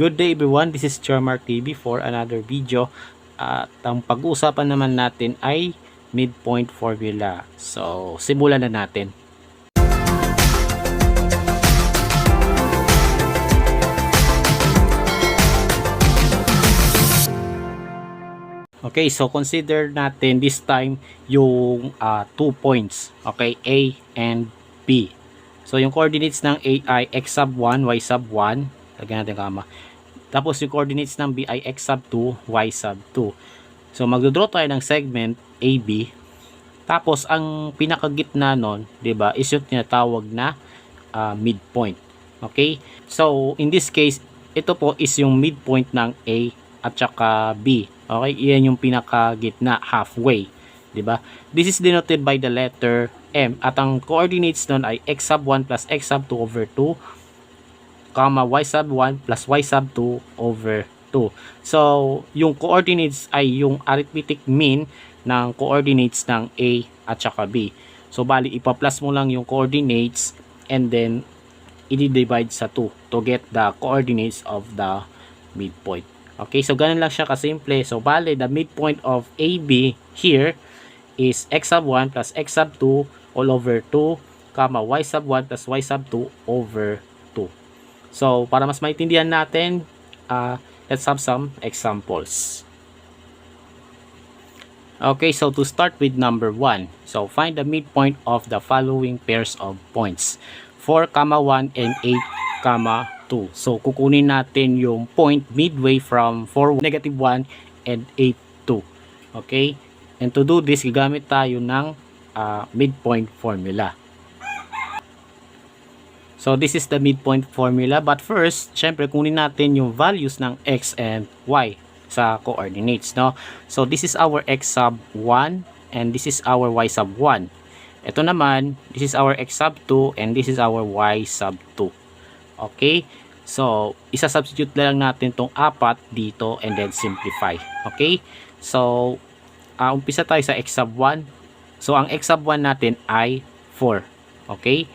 Good day everyone, this is Charmark TV for another video. At ang pag-uusapan naman natin ay midpoint formula. So, simulan na natin. Okay, so consider natin this time yung 2 points. Okay, A and B. So, yung coordinates ng A ay x sub 1, y sub 1. Lagyan natin kama. Tapos yung coordinates ng B ay x sub 2, y sub 2. So magdodraw tayo ng segment AB. Tapos ang pinakagitna nun, 'di ba, is yung tinatawag na midpoint. Okay? So in this case, ito po is yung midpoint ng A at saka B. Okay? Iyan yung pinakagitna, halfway, 'di ba? This is denoted by the letter M at ang coordinates nun ay x sub 1 plus x sub 2 over 2 comma y sub 1 plus y sub 2 over 2. So, yung coordinates ay yung arithmetic mean ng coordinates ng A at saka B. So, bali, ipa-plus mo lang yung coordinates and then i-divide sa 2 to get the coordinates of the midpoint. Okay, so ganun lang siya kasimple. So, bali, the midpoint of AB here is x sub 1 plus x sub 2 all over 2 comma y sub 1 plus y sub 2 over 2. So, para mas maintindihan natin, let's have some examples. Okay, so to start with number 1. So, find the midpoint of the following pairs of points. 4, 1, and 8, 2. So, kukunin natin yung point midway from 4, negative 1, and 8, 2. Okay? And to do this, gagamit tayo ng midpoint formula. So, this is the midpoint formula. But first, syempre, kunin natin yung values ng x and y sa coordinates, no? So, this is our x sub 1 and this is our y sub 1. Ito naman, this is our x sub 2 and this is our y sub 2. Okay? So, isa-substitute lang natin tong apat dito and then simplify. Okay? So, umpisa tayo sa x sub 1. So, ang x sub 1 natin ay 4. Okay?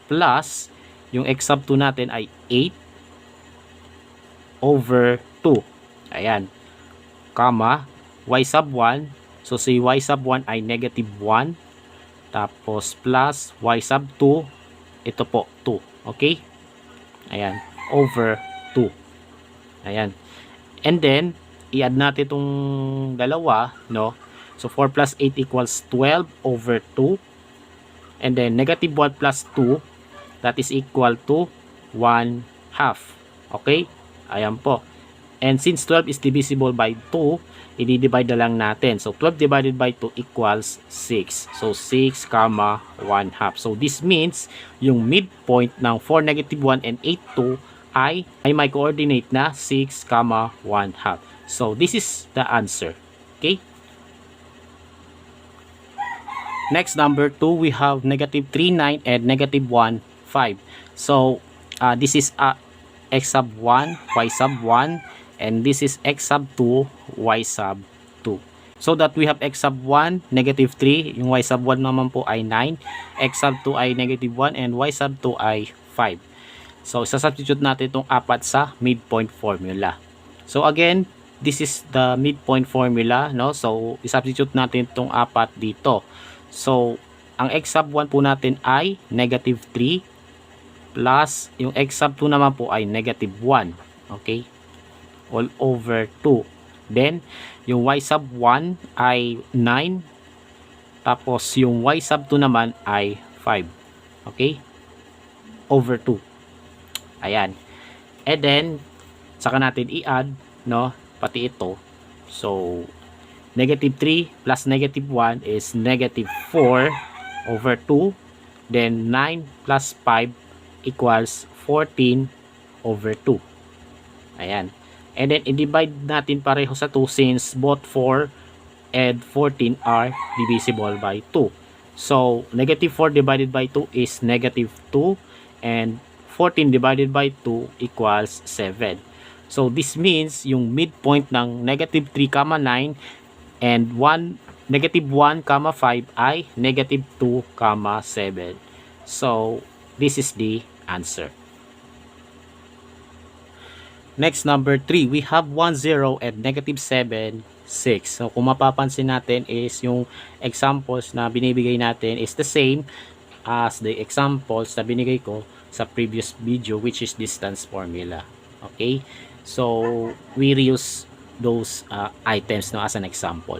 Plus, yung x sub 2 natin ay 8 over 2. Ayan. Comma, y sub 1. So, si y sub 1 ay negative 1. Tapos, plus y sub 2. Ito po, 2. Okay? Ayan. Over 2. Ayan. And then, i-add natin itong dalawa, no? So, 4 plus 8 equals 12 over 2. And then, negative 1 plus 2. That is equal to 1/2. Okay? Ayan po. And since 12 is divisible by 2, i-divide na lang natin. So, 12 divided by 2 equals 6. So, 6, 1/2. So, this means yung midpoint ng 4, negative 1, and 8, 2 ay may coordinate na 6, 1/2. So, this is the answer. Okay? Next, number 2, we have negative 3, 9, and negative 1, 5. So, this is x sub 1, y sub 1, and this is x sub 2, y sub 2. So that we have x sub 1, negative 3, yung y sub 1 naman po ay 9, x sub 2 ay negative 1, and y sub 2 ay 5. So, isa-substitute natin itong apat sa midpoint formula. So, again, this is the midpoint formula, no? So, isa-substitute natin itong apat dito. So, ang x sub 1 po natin ay negative 3, plus yung x sub 2 naman po ay negative 1. Okay? All over 2. Then, yung y sub 1 ay 9. Tapos, yung y sub 2 naman ay 5. Okay? Over 2. Ayan. And then, saka natin i-add, no? Pati ito. So, negative 3 plus negative 1 is negative 4 over 2. Then, 9 plus 5 equals 14 over 2. Ayan. And then, i-divide natin pareho sa 2 since both 4 and 14 are divisible by 2. So, negative 4 divided by 2 is negative 2 and 14 divided by 2 equals 7. So, this means yung midpoint ng negative 3, 9 and negative 1, 5 ay negative 2, 7. So, this is the answer. Next, number 3, we have 1, 0 and negative 7, 6. So, kung mapapansin natin is yung examples na binibigay natin is the same as the examples na binigay ko sa previous video, which is distance formula. Okay? So, we reuse those items no, as an example.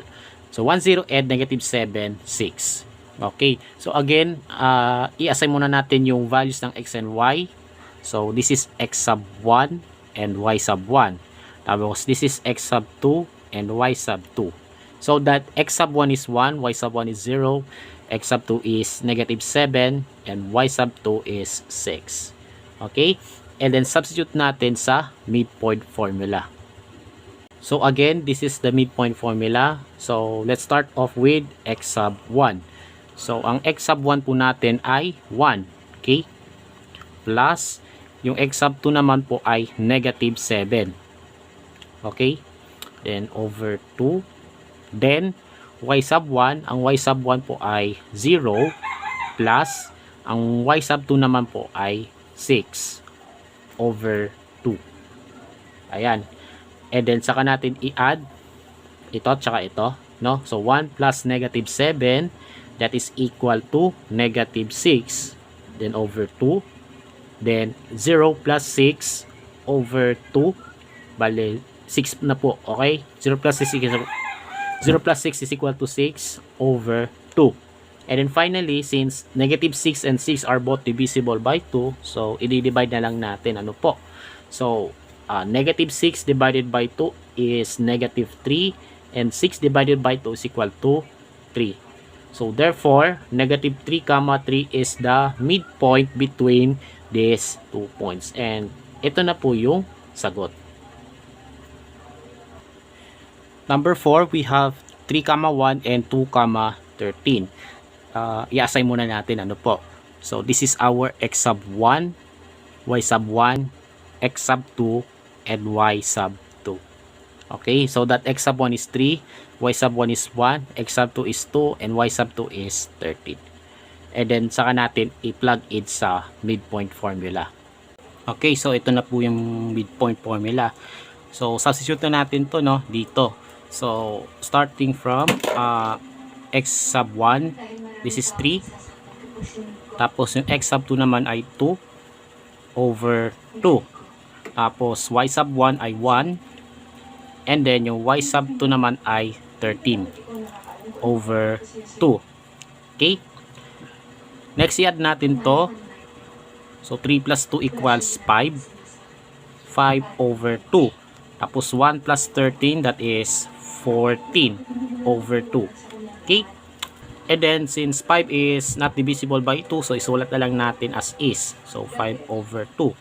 So, 1, 0 and negative 7, 6. Okay? So, again, i-assign muna natin yung values ng x and y. So, this is x sub 1 and y sub 1. Tapos, this is x sub 2 and y sub 2. So that x sub 1 is 1, y sub 1 is 0, x sub 2 is negative 7, and y sub 2 is 6. Okay? And then, substitute natin sa midpoint formula. So again, this is the midpoint formula. So, let's start off with x sub 1. So, ang x sub 1 po natin ay 1. Okay? Plus, yung x sub 2 naman po ay negative 7. Okay? Then, over 2. Then, y sub 1, ang y sub 1 po ay 0. Plus, ang y sub 2 naman po ay 6. Over 2. Ayan. And then, saka natin i-add ito at saka ito. No? So, 1 plus negative 7, that is equal to negative 6. Then, over 2. Then, 0 plus 6 over 2. Bale, 6 na po. Okay? 0 plus 6 is equal to 6 over 2. And then finally, since negative 6 and 6 are both divisible by 2, so, i-divide na lang natin. Ano po? So, negative 6 divided by 2 is negative 3. And 6 divided by 2 is equal to 3. So, therefore, negative 3, 3 is the midpoint between these 2 points. And ito na po yung sagot. Number 4, we have 3, 1 and 2, 13. I-assign muna natin ano po. So, this is our x sub 1, y sub 1, x sub 2, and y sub 2. Okay, so that x sub 1 is 3, y sub 1 is 1, x sub 2 is 2, and y sub 2 is 13. And then, saka natin i-plug it sa midpoint formula. Okay, so ito na po yung midpoint formula. So, substitute na natin to no, dito. So, starting from x sub 1, this is 3. Tapos, yung x sub 2 naman ay 2 over 2. Tapos, y sub 1 ay 1. And then, yung y sub 2 naman ay 13 over 2. Okay? Next, i-add natin to. So, 3 plus 2 equals 5. 5 over 2. Tapos, 1 plus 13, that is 14 over 2. Okay? And then, since 5 is not divisible by 2, so isulat na lang natin as is. So, 5 over 2.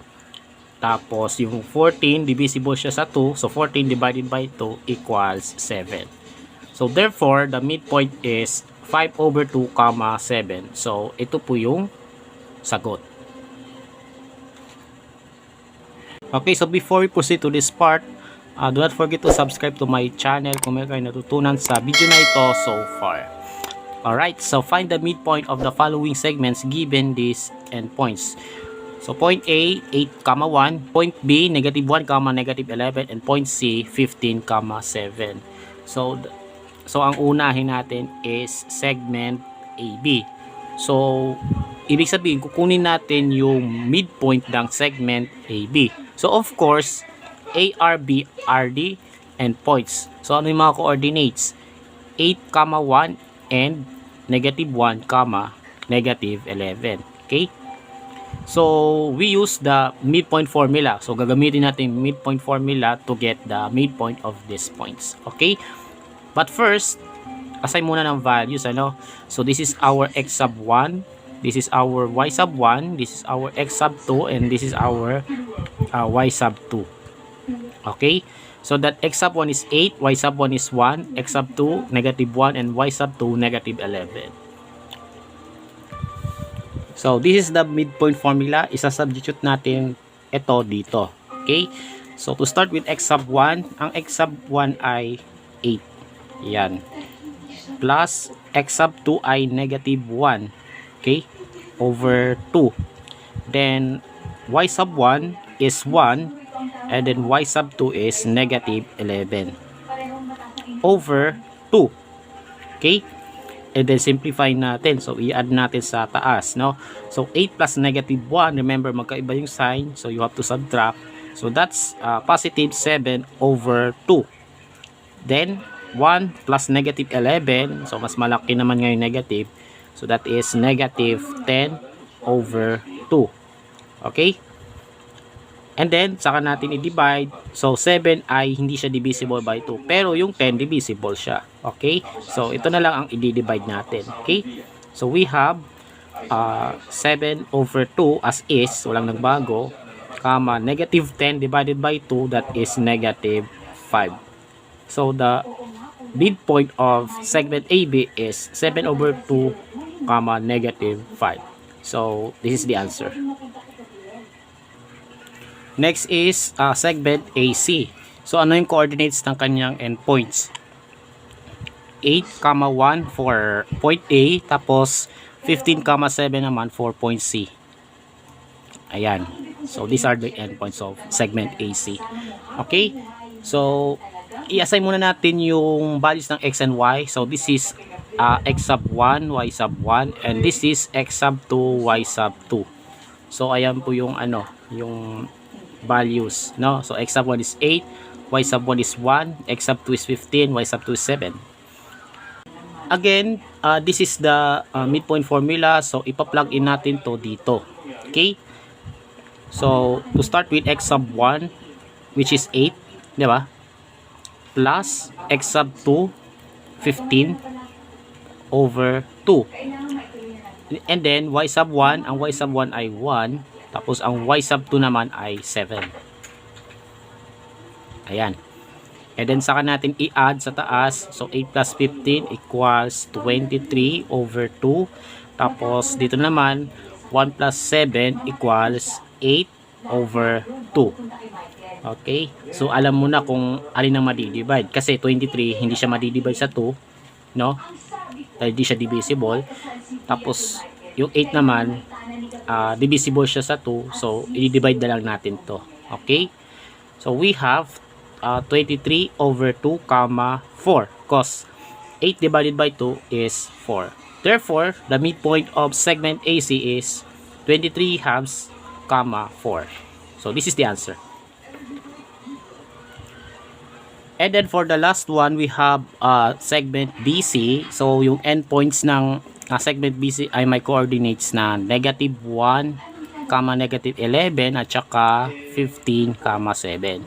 Tapos, yung 14, divisible siya sa 2. So, 14 divided by 2 equals 7. So, therefore, the midpoint is 5 over 2, 7. So, ito po yung sagot. Okay, so before we proceed to this part, do not forget to subscribe to my channel kung may kayo natutunan sa video na ito so far. Alright, so find the midpoint of the following segments given these endpoints. So, point A, 8, 1. Point B, negative 1, negative 11. And point C, 15, 7. So, ang unahin natin is segment AB. So, ibig sabihin, kukunin natin yung midpoint ng segment AB. So, of course, A, R, B, R, D, and points. So, ano yung mga coordinates? 8, 1, and negative 1, negative 11. Okay? So, we use the midpoint formula. So, gagamitin natin midpoint formula to get the midpoint of these points. Okay? But first, assign muna ng values. Ano? So, this is our x sub 1. This is our y sub 1. This is our x sub 2. And this is our y sub 2. Okay? So, that x sub 1 is 8. Y sub 1 is 1. X sub 2, negative 1. And y sub 2, negative 11. So, this is the midpoint formula. Isa-substitute natin ito dito. Okay? So, to start with x sub 1, ang x sub 1 ay 8. Yan. Plus, x sub 2 ay negative 1. Okay? Over 2. Then, y sub 1 is 1. And then y sub 2 is negative 11 over 2. Okay? And then simplify natin. So i-add natin sa taas, no? So 8 plus negative 1, remember magkaiba yung sign, so you have to subtract. So that's positive 7 over 2. Then 1 plus negative 11, so mas malaki naman ngayon negative. So that is negative 10 over 2. Okay? And then, saka natin i-divide. So, 7 ay hindi siya divisible by 2. Pero yung 10, divisible siya. Okay? So, ito na lang ang i-divide natin. Okay? So, we have 7 over 2 as is, walang nagbago, comma, negative 10 divided by 2, that is negative 5. So, the midpoint of segment AB is 7 over 2, comma, negative 5. So, this is the answer. Next is segment AC. So, ano yung coordinates ng kanyang endpoints? 8, 1 for point A, tapos 15, 7 naman for point C. Ayan. So, these are the endpoints of segment AC. Okay? So, i-assign muna natin yung values ng X and Y. So, this is X sub 1, Y sub 1, and this is X sub 2, Y sub 2. So, ayan po yung yung values, no? So x sub 1 is 8, y sub 1 is 1, x sub 2 is 15, y sub 2 is 7. Again, this is the midpoint formula, so ipa-plug in natin to dito. Okay? So to start with, x sub 1, which is 8, di ba? Plus x sub 2, 15 over 2. And then y sub 1, ang y sub 1 ay 1. Tapos, ang y sub 2 naman ay 7. Ayan. And then, saka natin i-add sa taas. So, 8 plus 15 equals 23 over 2. Tapos, dito naman, 1 plus 7 equals 8 over 2. Okay? So, alam mo na kung alin ang madidivide. Kasi, 23, hindi siya madidivide sa 2. No? Dahil hindi siya divisible. Tapos, yung 8 naman, divisible siya sa 2, so i-divide na lang natin to. Okay, so we have 23 over 2 comma 4, because 8 divided by 2 is 4. Therefore, the midpoint of segment AC is 23 halves comma 4. So this is the answer. And then for the last one, we have segment BC. So yung endpoints ng segment BC ay may coordinates na negative 1, negative 11 at saka 15, 7.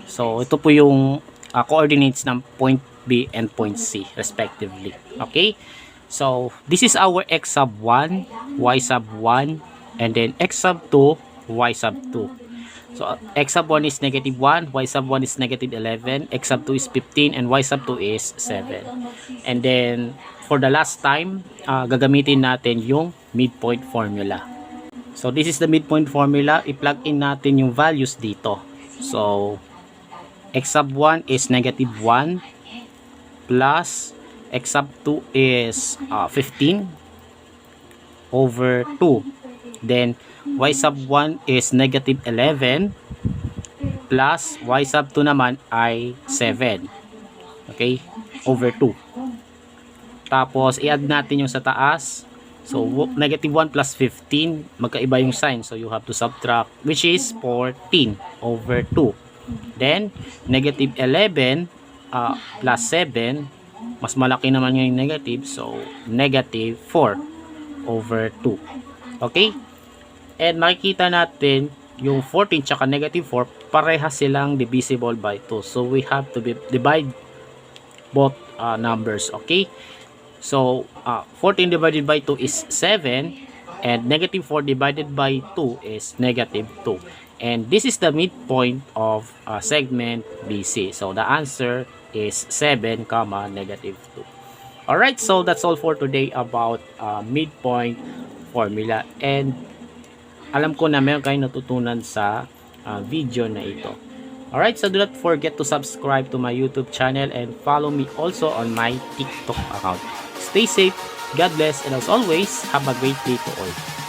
So ito po yung coordinates ng point B and point C respectively. Okay? So this is our x sub 1, y sub 1, and then x sub 2, y sub 2. So x sub 1 is negative 1, y sub 1 is negative 11, x sub 2 is 15, and y sub 2 is 7. And then for the last time, gagamitin natin yung midpoint formula. So this is the midpoint formula. I-plug in natin yung values dito. So x sub 1 is negative 1 plus x sub 2 is 15 over 2. Then y sub 1 is negative 11 plus y sub 2 naman ay 7. Okay? Over 2. Tapos, i-add natin yung sa taas. So, negative 1 plus 15, magkaiba yung sign. So, you have to subtract, which is 14 over 2. Then, negative 11 plus 7, mas malaki naman yung negative. So, negative 4 over 2. Okay? And makikita natin, yung 14 tsaka negative 4, parehas silang divisible by 2. So, we have to divide both numbers. Okay? So, 14 divided by 2 is 7, and negative 4 divided by 2 is negative 2. And this is the midpoint of segment BC. So, the answer is 7, negative 2. Alright, so that's all for today about midpoint formula. And alam ko na meron kayong natutunan sa video na ito. Alright, so do not forget to subscribe to my YouTube channel and follow me also on my TikTok account. Stay safe, God bless, and as always, have a great day to all.